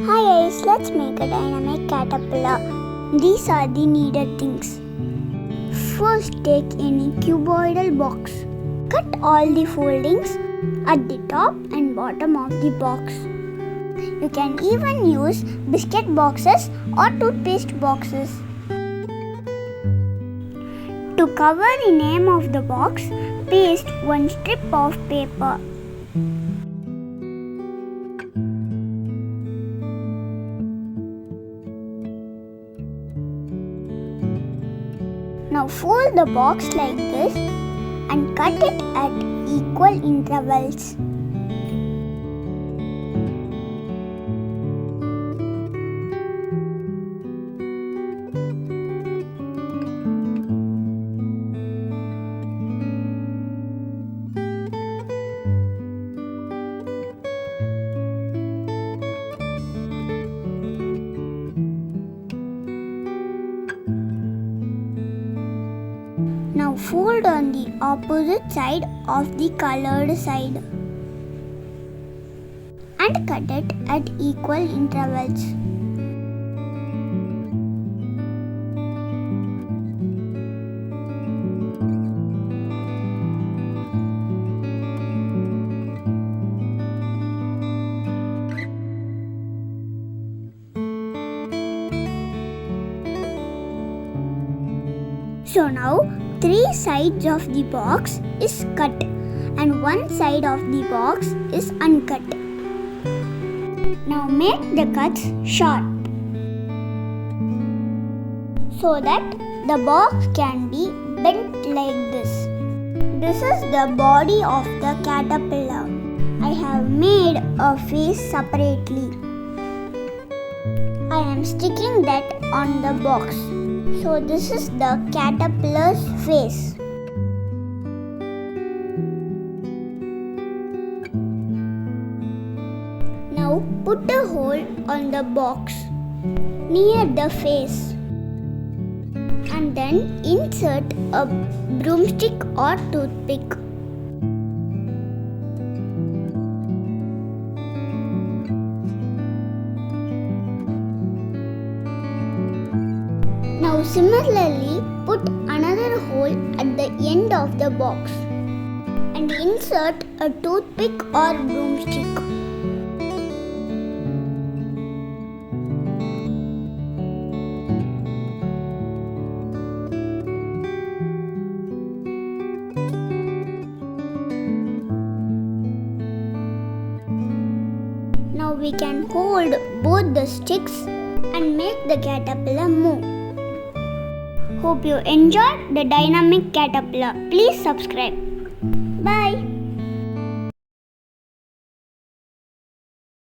Hi guys, let's make a dynamic caterpillar. These are the needed things. First, take any cuboidal box. Cut all the foldings at the top and bottom of the box. You can even use biscuit boxes or toothpaste boxes. To cover the name of the box, paste one strip of paper. Now fold the box like this and cut it at equal intervals. Now fold on the opposite side of the colored side and cut it at equal intervals. So now 3 sides of the box is cut and 1 side of the box is uncut. Now make the cuts sharp so that the box can be bent like this. This is the body of the caterpillar. I have made a face separately. I am sticking that on the box. So this is the caterpillar's face. Now put a hole on the box near the face and then insert a broomstick or toothpick. Now similarly, put another hole at the end of the box and insert a toothpick or broomstick. Now we can hold both the sticks and make the caterpillar move. Hope you enjoyed the dynamic caterpillar. Please subscribe. Bye.